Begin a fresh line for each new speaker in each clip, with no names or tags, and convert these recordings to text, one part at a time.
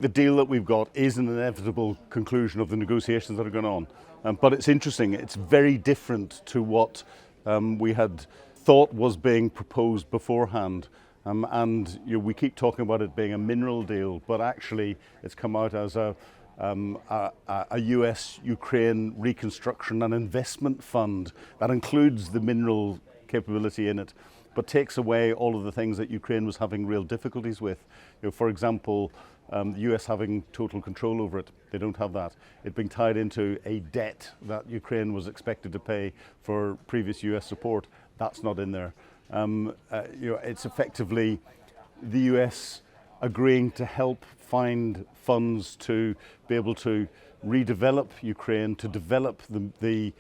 The deal that we've got is an inevitable conclusion of the negotiations that are going on. But it's interesting, it's very different to what we had thought was being proposed beforehand. We keep talking about it being a mineral deal, but actually it's come out as a US-Ukraine reconstruction and investment fund that includes the mineral capability in it, but takes away all of the things that Ukraine was having real difficulties with. For example, the US having total control over it. They don't have that. It being tied into a debt that Ukraine was expected to pay for previous US support. That's not in there. It's effectively the US agreeing to help find funds to be able to redevelop Ukraine, to develop the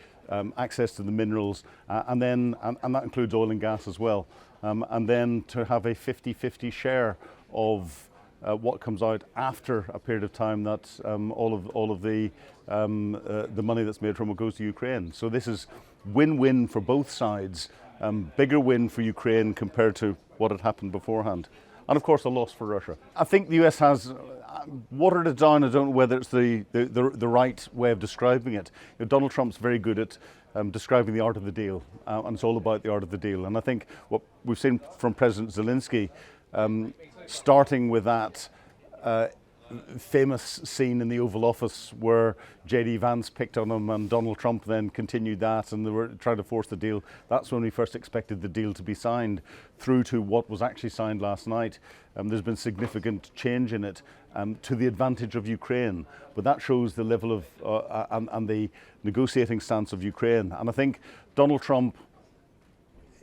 access to the minerals, and that includes oil and gas as well, and then to have a 50-50 share of what comes out after a period of time that all of the money that's made from it goes to Ukraine. So this is win-win for both sides. Bigger win for Ukraine compared to what had happened beforehand. And of course a loss for Russia. I think the US has watered it down. I don't know whether it's the right way of describing it. Donald Trump's very good at describing the art of the deal, and it's all about the art of the deal. And I think what we've seen from President Zelensky, starting with that famous scene in the Oval Office where J.D. Vance picked on him and Donald Trump then continued that, and they were trying to force the deal. That's when we first expected the deal to be signed, through to what was actually signed last night. There's been significant change in it to the advantage of Ukraine, but that shows the level of and the negotiating stance of Ukraine. And I think Donald Trump,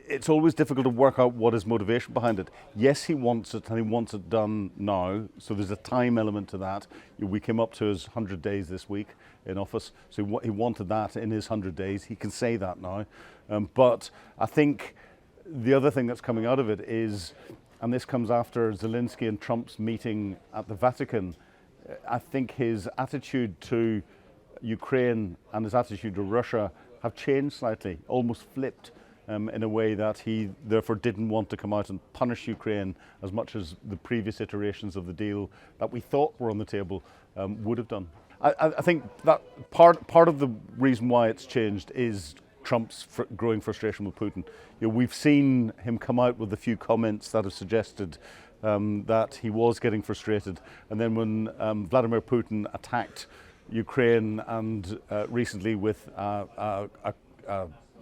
it's always difficult to work out what his motivation behind it. Yes, he wants it, and he wants it done now. So there's a time element to that. We came up to his 100 days this week in office. So he wanted that in his 100 days. He can say that now. But I think the other thing that's coming out of it is, and this comes after Zelensky and Trump's meeting at the Vatican, I think his attitude to Ukraine and his attitude to Russia have changed slightly, almost flipped. In a way that he therefore didn't want to come out and punish Ukraine as much as the previous iterations of the deal that we thought were on the table would have done. I think that part of the reason why it's changed is Trump's growing frustration with Putin. We've seen him come out with a few comments that have suggested that he was getting frustrated, and then when Vladimir Putin attacked Ukraine and recently with a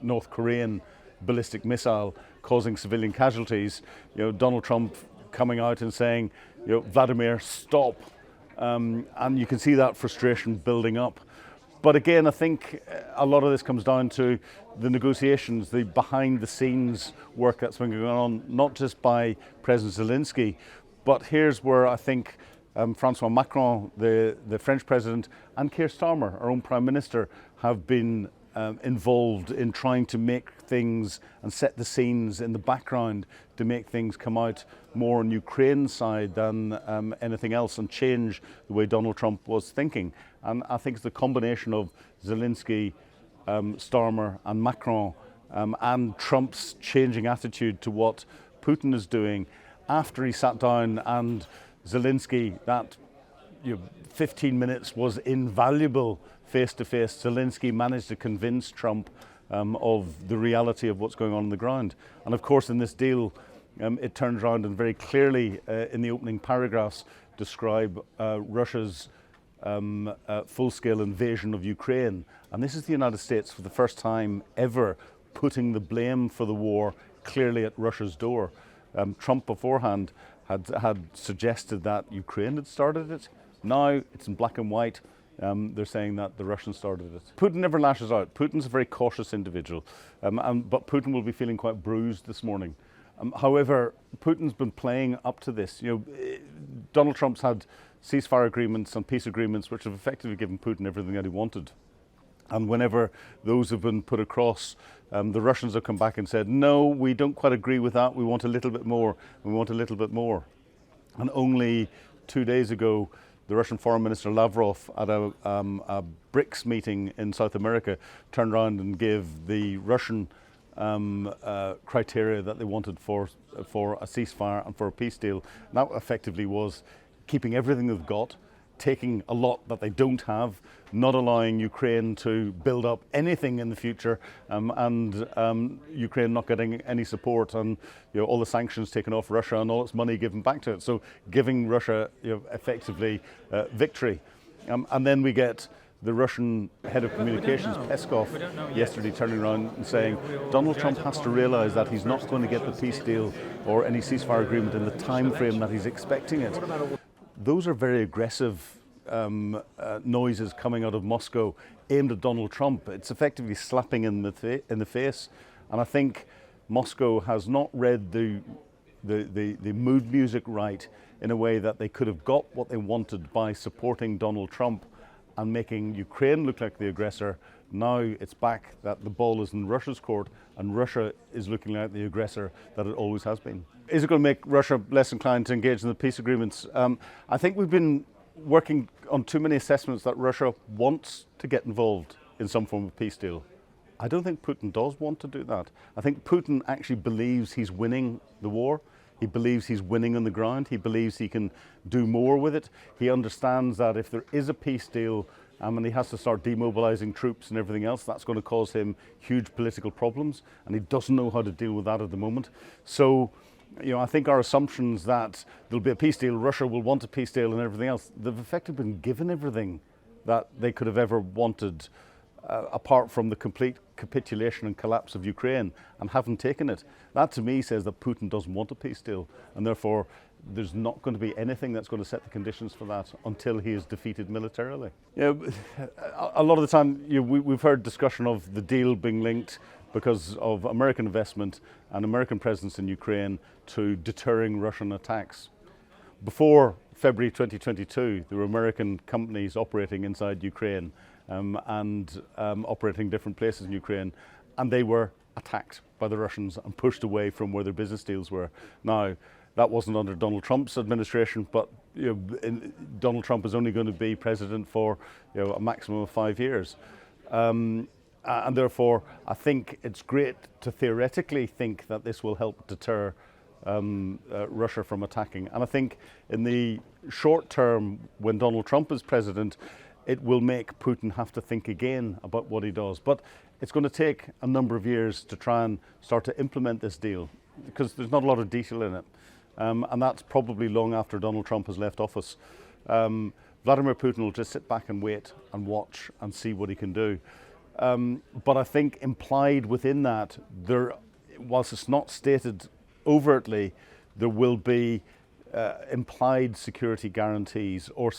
North Korean ballistic missile causing civilian casualties, Donald Trump coming out and saying, Vladimir, stop. And you can see that frustration building up. But again, I think a lot of this comes down to the negotiations, the behind the scenes work that's been going on, not just by President Zelensky, but here's where I think Francois Macron, the French president, and Keir Starmer, our own Prime Minister, have been involved in trying to make things and set the scenes in the background to make things come out more on Ukraine's side than anything else, and change the way Donald Trump was thinking. And I think it's the combination of Zelensky, Starmer and Macron and Trump's changing attitude to what Putin is doing after he sat down, and Zelensky, that 15 minutes was invaluable face-to-face. Zelensky managed to convince Trump of the reality of what's going on the ground. And of course in this deal it turns around and very clearly in the opening paragraphs describe Russia's full-scale invasion of Ukraine. And this is the United States for the first time ever putting the blame for the war clearly at Russia's door. Trump beforehand had suggested that Ukraine had started it. Now it's in black and white. They're saying that the Russians started it. Putin never lashes out. Putin's a very cautious individual, but Putin will be feeling quite bruised this morning. However, Putin's been playing up to this. Donald Trump's had ceasefire agreements and peace agreements which have effectively given Putin everything that he wanted. And whenever those have been put across, the Russians have come back and said, no, we don't quite agree with that. We want a little bit more. We want a little bit more. And only 2 days ago, the Russian Foreign Minister Lavrov at a BRICS meeting in South America turned around and gave the Russian criteria that they wanted for a ceasefire and for a peace deal. And that effectively was keeping everything they've got, taking a lot that they don't have, not allowing Ukraine to build up anything in the future, and Ukraine not getting any support, and all the sanctions taken off Russia and all its money given back to it. So giving Russia effectively victory. And then we get the Russian head of communications, Peskov, yesterday turning around and saying Donald Trump has to realize that he's not going to get the peace deal or any ceasefire agreement in the time frame that he's expecting it. Those are very aggressive noises coming out of Moscow aimed at Donald Trump. It's effectively slapping in the face. And I think Moscow has not read the mood music right in a way that they could have got what they wanted by supporting Donald Trump and making Ukraine look like the aggressor. Now it's back that the ball is in Russia's court and Russia is looking like the aggressor that it always has been. Is it going to make Russia less inclined to engage in the peace agreements? I think we've been working on too many assessments that Russia wants to get involved in some form of peace deal. I don't think Putin does want to do that. I think Putin actually believes he's winning the war. He believes he's winning on the ground. He believes he can do more with it. He understands that if there is a peace deal and he has to start demobilizing troops and everything else, that's going to cause him huge political problems, and he doesn't know how to deal with that at the moment. So, I think our assumptions that there'll be a peace deal, Russia will want a peace deal and everything else, they've effectively been given everything that they could have ever wanted, apart from the complete capitulation and collapse of Ukraine, and haven't taken it. That to me says that Putin doesn't want a peace deal, and therefore there's not going to be anything that's going to set the conditions for that until he is defeated militarily. A lot of the time we've heard discussion of the deal being linked because of American investment and American presence in Ukraine to deterring Russian attacks. Before February 2022, there were American companies operating inside Ukraine and operating different places in Ukraine, and they were attacked by the Russians and pushed away from where their business deals were. Now, that wasn't under Donald Trump's administration, but Donald Trump is only going to be president for a maximum of 5 years. And therefore, I think it's great to theoretically think that this will help deter Russia from attacking. And I think in the short term, when Donald Trump is president, it will make Putin have to think again about what he does. But it's going to take a number of years to try and start to implement this deal, because there's not a lot of detail in it. And that's probably long after Donald Trump has left office. Vladimir Putin will just sit back and wait and watch and see what he can do. But I think implied within that, whilst it's not stated overtly, there will be implied security guarantees or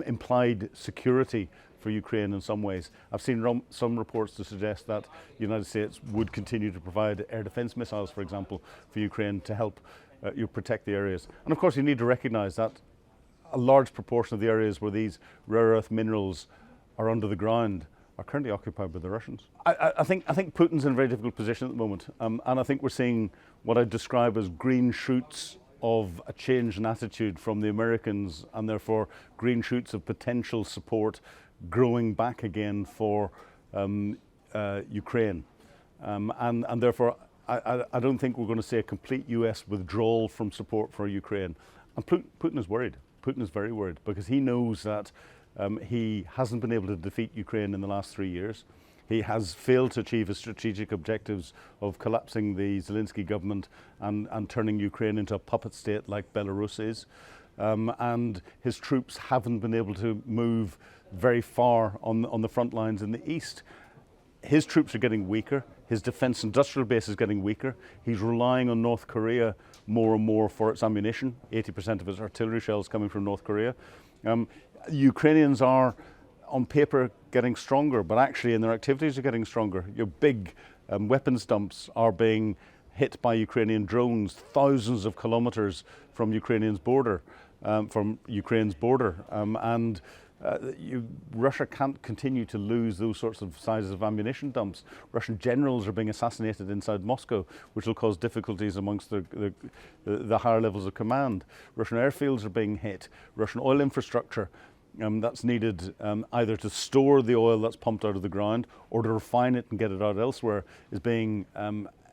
implied security for Ukraine in some ways. I've seen some reports to suggest that the United States would continue to provide air defense missiles, for example, for Ukraine to help protect the areas. And of course, you need to recognize that a large proportion of the areas where these rare earth minerals are under the ground are currently occupied by the Russians. I think Putin's in a very difficult position at the moment, and I think we're seeing what I describe as green shoots of a change in attitude from the Americans, and therefore green shoots of potential support growing back again for Ukraine. And therefore, I don't think we're going to see a complete US withdrawal from support for Ukraine. And Putin is worried. Putin is very worried, because he knows that he hasn't been able to defeat Ukraine in the last 3 years. He has failed to achieve his strategic objectives of collapsing the Zelensky government and turning Ukraine into a puppet state like Belarus is. And his troops haven't been able to move very far on the front lines in the east. His troops are getting weaker. His defense industrial base is getting weaker. He's relying on North Korea more and more for its ammunition. 80% of its artillery shells coming from North Korea. Ukrainians are, on paper, getting stronger, but actually in their activities are getting stronger. Your big weapons dumps are being hit by Ukrainian drones thousands of kilometers from Ukraine's border. Russia can't continue to lose those sorts of sizes of ammunition dumps. Russian generals are being assassinated inside Moscow, which will cause difficulties amongst the higher levels of command. Russian airfields are being hit. Russian oil infrastructure that's needed either to store the oil that's pumped out of the ground or to refine it and get it out elsewhere is being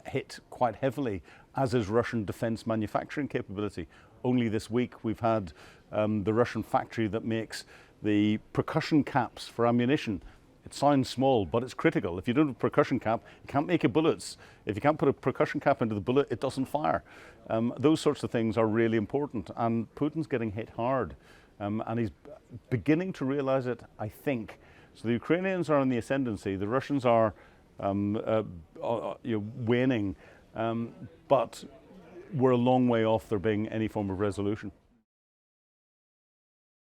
hit quite heavily, as is Russian defense manufacturing capability. Only this week we've had the Russian factory that makes the percussion caps for ammunition. It sounds small, but it's critical. If you don't have a percussion cap, you can't make your bullets. If you can't put a percussion cap into the bullet, it doesn't fire. Those sorts of things are really important, and Putin's getting hit hard, and he's beginning to realize it, I think. So the Ukrainians are on the ascendancy, the Russians are waning, but we're a long way off there being any form of resolution.